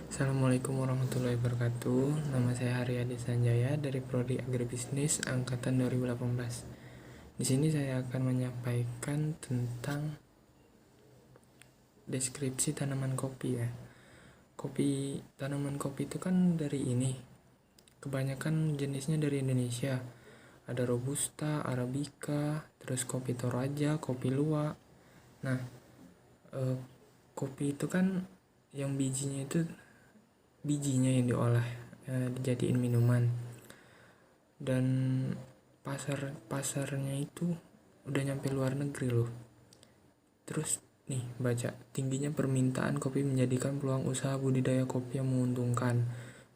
Assalamualaikum warahmatullahi wabarakatuh. Nama saya Haryadi Sanjaya dari Prodi Agribisnis angkatan 2018. Di sini saya akan menyampaikan tentang deskripsi tanaman kopi ya. Tanaman kopi itu kan dari ini. Kebanyakan jenisnya dari Indonesia. Ada Robusta, Arabica, terus kopi Toraja, kopi Luwak. Nah, kopi itu kan yang bijinya yang diolah, dijadiin minuman, dan pasarnya itu udah nyampe luar negeri loh. Terus nih baca, tingginya permintaan kopi menjadikan peluang usaha budidaya kopi yang menguntungkan.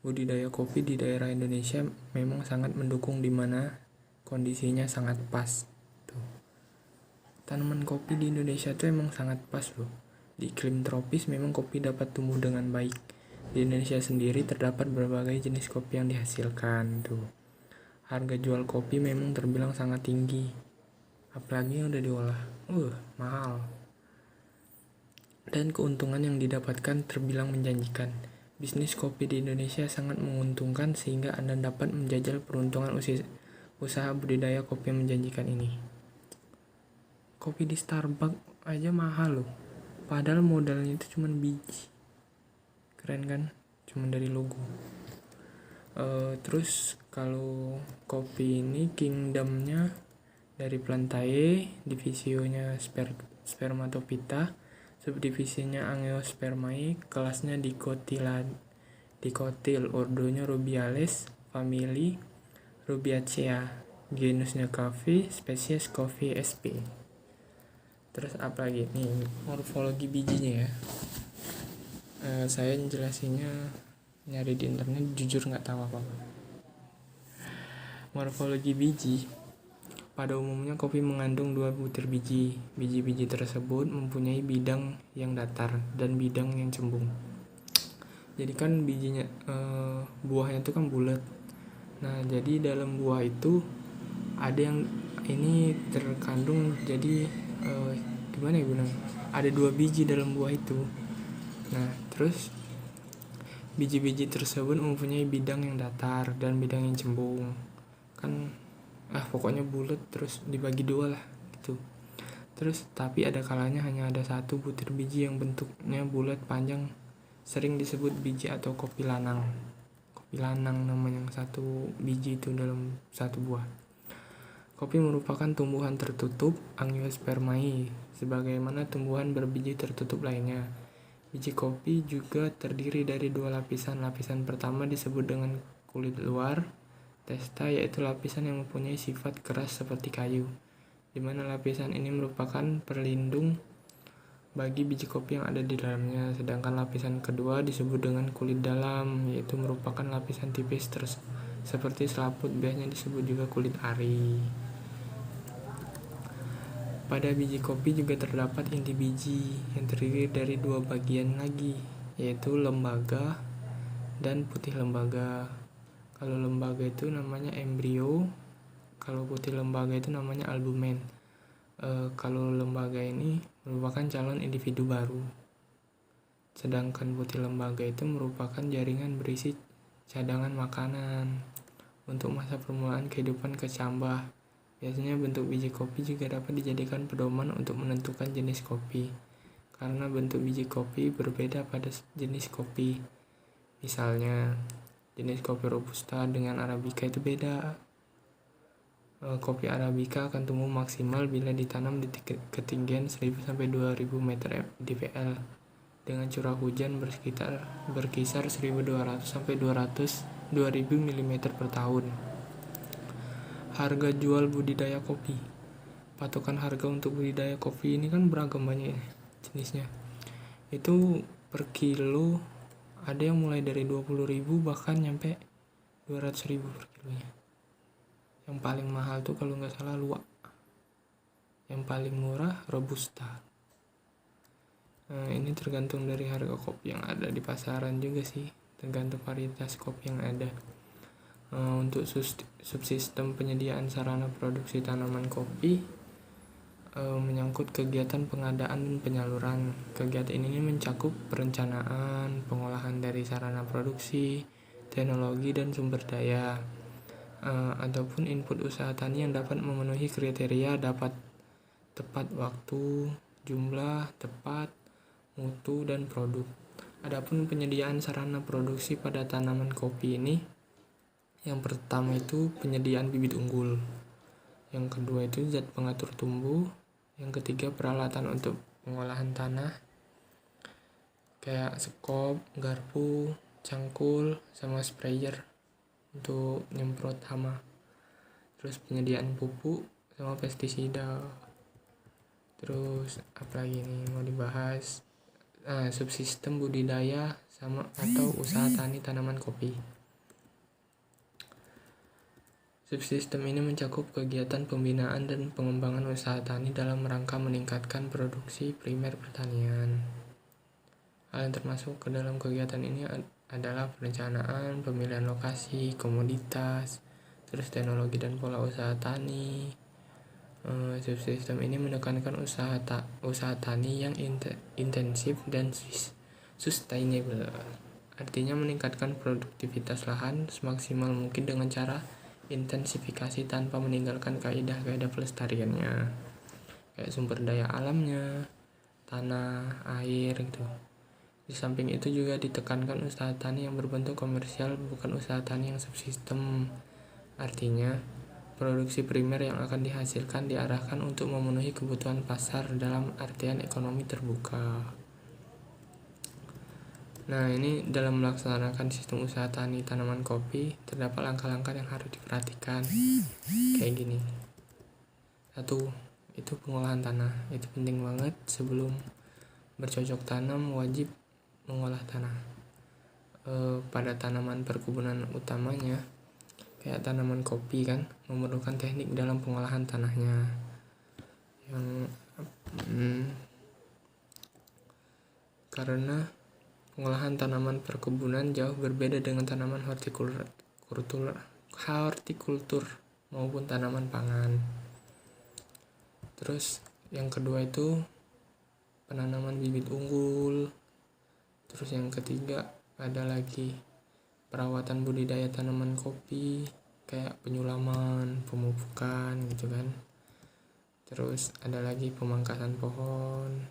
Budidaya kopi di daerah Indonesia memang sangat mendukung, di mana kondisinya sangat pas tuh. Tanaman kopi di Indonesia tuh emang sangat pas loh. Di iklim tropis memang kopi dapat tumbuh dengan baik. Di Indonesia sendiri terdapat berbagai jenis kopi yang dihasilkan tuh. Harga jual kopi memang terbilang sangat tinggi, apalagi yang udah diolah, mahal. Dan keuntungan yang didapatkan terbilang menjanjikan. Bisnis kopi di Indonesia sangat menguntungkan sehingga Anda dapat menjajal peruntungan usaha budidaya kopi yang menjanjikan ini. Kopi di Starbucks aja mahal loh, padahal modalnya itu cuma biji. Keren kan, cuma dari logo. Terus kalau kopi ini kingdomnya dari Plantae, divisionya Spermatophyta, subdivisinya Angiospermae, kelasnya Dicotyl, ordonya Rubiales, famili Rubiacea, genusnya Coffee, spesies Coffee sp. Terus apa lagi nih, morfologi bijinya ya. Saya jelasinnya nyari di internet, jujur nggak tahu apa-apa. Morfologi biji. Pada umumnya kopi mengandung 2 butir biji. Biji-biji tersebut mempunyai bidang yang datar dan bidang yang cembung. Jadi kan bijinya, buahnya itu kan bulat. Nah, jadi dalam buah itu ada yang ini terkandung, jadi gimana ya bilang? Ada 2 biji dalam buah itu. Nah, terus biji-biji tersebut mempunyai bidang yang datar dan bidang yang cembung. Kan pokoknya bulat terus dibagi 2 lah gitu. Terus tapi ada kalanya hanya ada 1 butir biji yang bentuknya bulat panjang, sering disebut biji atau kopi lanang. Kopi lanang namanya, 1 biji itu dalam 1 buah. Kopi merupakan tumbuhan tertutup Angiospermae, sebagaimana tumbuhan berbiji tertutup lainnya. Biji kopi juga terdiri dari 2 lapisan. Lapisan pertama disebut dengan kulit luar, testa, yaitu lapisan yang mempunyai sifat keras seperti kayu, di mana lapisan ini merupakan perlindung bagi biji kopi yang ada di dalamnya. Sedangkan lapisan kedua disebut dengan kulit dalam, yaitu merupakan lapisan tipis seperti selaput, biasanya disebut juga kulit ari. Pada biji kopi juga terdapat inti biji yang terdiri dari 2 bagian lagi, yaitu lembaga dan putih lembaga. Kalau lembaga itu namanya embrio, kalau putih lembaga itu namanya albumen. Kalau lembaga ini merupakan calon individu baru, sedangkan putih lembaga itu merupakan jaringan berisi cadangan makanan untuk masa permulaan kehidupan kecambah. Biasanya bentuk biji kopi juga dapat dijadikan pedoman untuk menentukan jenis kopi, karena bentuk biji kopi berbeda pada jenis kopi. Misalnya, jenis kopi Robusta dengan Arabica itu beda. Kopi Arabica akan tumbuh maksimal bila ditanam di ketinggian 1000-2000 meter dpl dengan curah hujan berkisar 1200-2000 mm per tahun. Harga jual budidaya kopi. Patokan harga untuk budidaya kopi ini kan beragam banyak jenisnya. Itu per kilo ada yang mulai dari 20.000 bahkan nyampe 200.000 per kilonya. Yang paling mahal tuh kalau nggak salah Luwak. Yang paling murah Robusta. Nah, ini tergantung dari harga kopi yang ada di pasaran juga sih, tergantung varietas kopi yang ada. Untuk subsistem penyediaan sarana produksi tanaman kopi, menyangkut kegiatan pengadaan dan penyaluran. Kegiatan ini mencakup perencanaan, pengolahan dari sarana produksi, teknologi dan sumber daya, ataupun input usaha tani yang dapat memenuhi kriteria dapat tepat waktu, jumlah, tepat, mutu, dan produk. Adapun penyediaan sarana produksi pada tanaman kopi ini, yang pertama itu penyediaan bibit unggul, yang kedua itu zat pengatur tumbuh, yang ketiga peralatan untuk pengolahan tanah kayak sekop, garpu, cangkul, sama sprayer untuk nyemprot hama. Terus penyediaan pupuk sama pestisida. Terus apalagi nih mau dibahas, subsistem budidaya sama atau usaha tani tanaman kopi. Subsistem ini mencakup kegiatan pembinaan dan pengembangan usaha tani dalam rangka meningkatkan produksi primer pertanian. Hal yang termasuk ke dalam kegiatan ini adalah perencanaan, pemilihan lokasi, komoditas, terus teknologi dan pola usaha tani. Subsistem ini menekankan usaha tani yang intensif dan sustainable. Artinya meningkatkan produktivitas lahan semaksimal mungkin dengan cara intensifikasi tanpa meninggalkan kaidah-kaidah pelestariannya, kayak sumber daya alamnya, tanah, air gitu. Di samping itu juga ditekankan usaha tani yang berbentuk komersial, bukan usaha tani yang subsistem. Artinya produksi primer yang akan dihasilkan diarahkan untuk memenuhi kebutuhan pasar dalam artian ekonomi terbuka. Nah, ini dalam melaksanakan sistem usaha tani tanaman kopi, terdapat langkah-langkah yang harus diperhatikan. Kayak gini. 1. Itu pengolahan tanah. Itu penting banget. Sebelum bercocok tanam, wajib mengolah tanah. Pada tanaman perkebunan utamanya, kayak tanaman kopi kan, memerlukan teknik dalam pengolahan tanahnya. Karena pengolahan tanaman perkebunan jauh berbeda dengan tanaman hortikultur maupun tanaman pangan. Terus yang kedua itu penanaman bibit unggul. Terus yang ketiga ada lagi perawatan budidaya tanaman kopi kayak penyulaman, pemupukan gitu kan. Terus ada lagi pemangkasan pohon,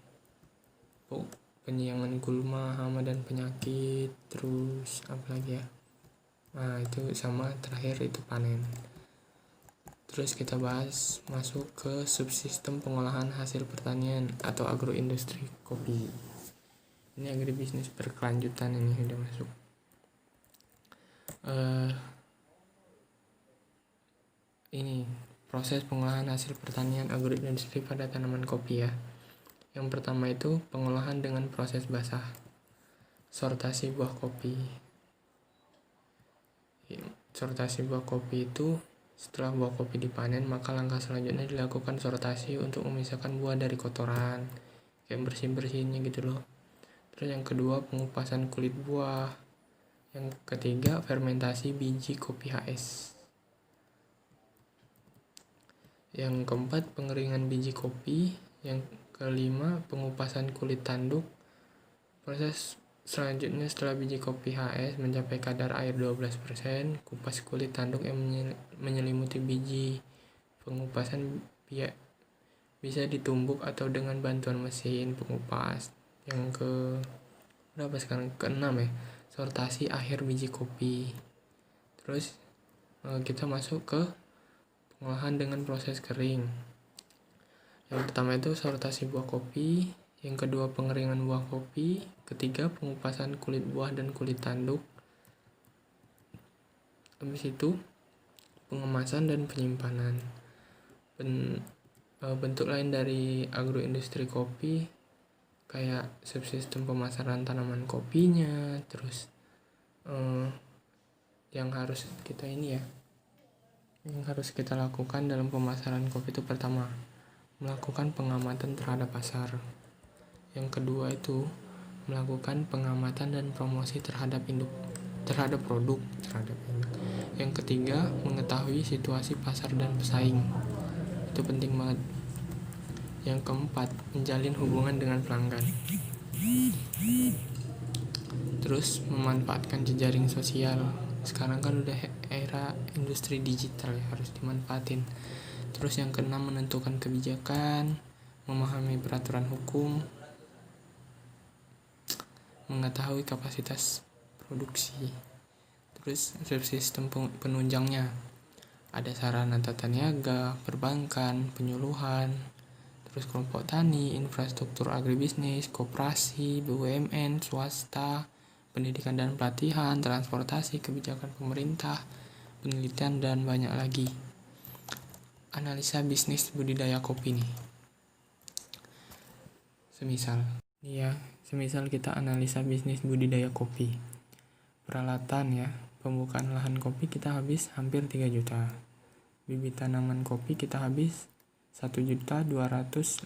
penyiangan gulma, hama dan penyakit. Terus apa lagi ya? Nah, itu sama terakhir itu panen. Terus kita bahas masuk ke subsistem pengolahan hasil pertanian atau agroindustri kopi. Ini agribisnis berkelanjutan, ini udah masuk. Ini proses pengolahan hasil pertanian agroindustri pada tanaman kopi ya. Yang pertama itu pengolahan dengan proses basah, sortasi buah kopi. Sortasi buah kopi itu setelah buah kopi dipanen, maka langkah selanjutnya dilakukan sortasi untuk memisahkan buah dari kotoran, kayak bersih-bersihnya gitu loh. Terus yang kedua pengupasan kulit buah. Yang ketiga fermentasi biji kopi HS. Yang keempat pengeringan biji kopi. Yang kelima pengupasan kulit tanduk. Proses selanjutnya setelah biji kopi HS mencapai kadar air 12%, kupas kulit tanduk yang menyelimuti biji. Pengupasan bisa ditumbuk atau dengan bantuan mesin pengupas. Yang keenam ya, sortasi akhir biji kopi. Terus kita masuk ke pengolahan dengan proses kering. Yang pertama itu sortasi buah kopi, yang kedua pengeringan buah kopi, ketiga pengupasan kulit buah dan kulit tanduk. Habis itu pengemasan dan penyimpanan. Bentuk lain dari agroindustri kopi kayak subsistem pemasaran tanaman kopinya. Terus yang harus kita lakukan dalam pemasaran kopi itu pertama, melakukan pengamatan terhadap pasar. Yang kedua itu melakukan pengamatan dan promosi terhadap produk. Yang ketiga, mengetahui situasi pasar dan pesaing. Itu penting banget. Yang keempat, menjalin hubungan dengan pelanggan. Terus memanfaatkan jejaring sosial. Sekarang kan udah era industri digital ya, harus dimanfaatin. Terus yang keenam, menentukan kebijakan, memahami peraturan hukum, mengetahui kapasitas produksi. Terus sistem penunjangnya, ada sarana tata niaga, perbankan, penyuluhan, terus kelompok tani, infrastruktur agribisnis, koperasi, BUMN, swasta, pendidikan dan pelatihan, transportasi, kebijakan pemerintah, penelitian, dan banyak lagi. Analisa bisnis budidaya kopi nih. Semisal kita analisa bisnis budidaya kopi. Peralatan ya, pembukaan lahan kopi kita habis hampir 3 juta. Bibit tanaman kopi kita habis 1.252.000.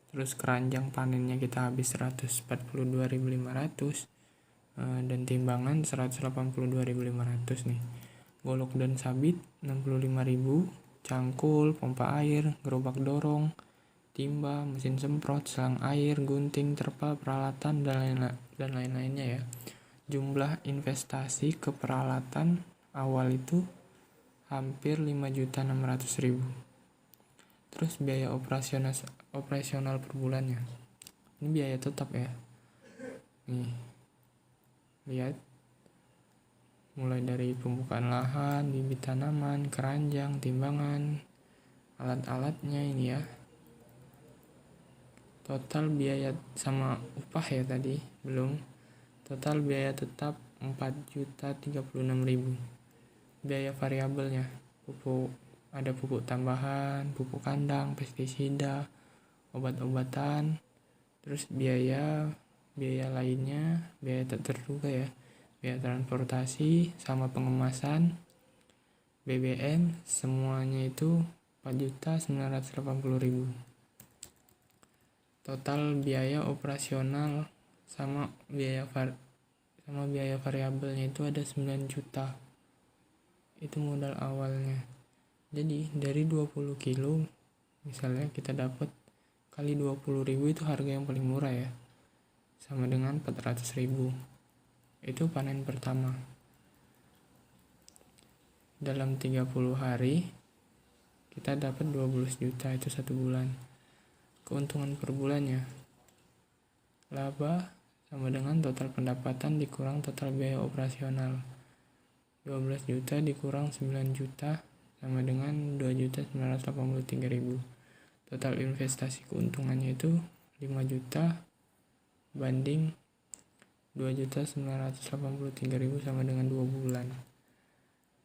Terus keranjang panennya kita habis 142.500, dan timbangan 182.500 nih. Golok dan sabit 65.000, cangkul, pompa air, gerobak dorong, timba, mesin semprot, selang air, gunting, terpal, peralatan, dan lain-lainnya ya. Jumlah investasi ke peralatan awal itu hampir 5.600.000. Terus biaya operasional per bulannya. Ini biaya tetap ya. Nih, lihat. Mulai dari pembukaan lahan, bibit tanaman, keranjang, timbangan, alat-alatnya ini ya. Total biaya sama upah ya tadi, belum. Total biaya tetap 4.036.000. Biaya variabelnya, ada pupuk tambahan, pupuk kandang, pestisida, obat-obatan, terus biaya lainnya, biaya tak terduga ya, biaya transportasi sama pengemasan, BBM, semuanya itu 4.980.000. Total biaya operasional sama biaya variabelnya itu ada 9 juta. Itu modal awalnya. Jadi dari 20 kilo misalnya kita dapat kali 20.000 itu harga yang paling murah ya, sama dengan 400.000. Itu panen pertama. Dalam 30 hari kita dapat 12 juta, itu 1 bulan. Keuntungan per bulannya, laba sama dengan total pendapatan dikurang total biaya operasional. 12 juta dikurang 9 juta sama dengan 2.983.000. Total investasi keuntungannya itu 5 juta banding 2.983.000 sama dengan 2 bulan.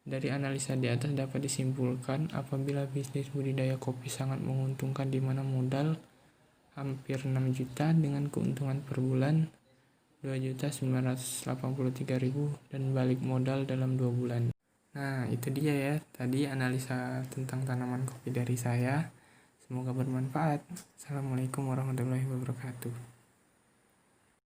Dari analisa di atas dapat disimpulkan apabila bisnis budidaya kopi sangat menguntungkan, di mana modal hampir 6 juta dengan keuntungan per bulan 2.983.000 dan balik modal dalam 2 bulan. Nah, itu dia ya tadi analisa tentang tanaman kopi dari saya. Semoga bermanfaat. Assalamualaikum warahmatullahi wabarakatuh.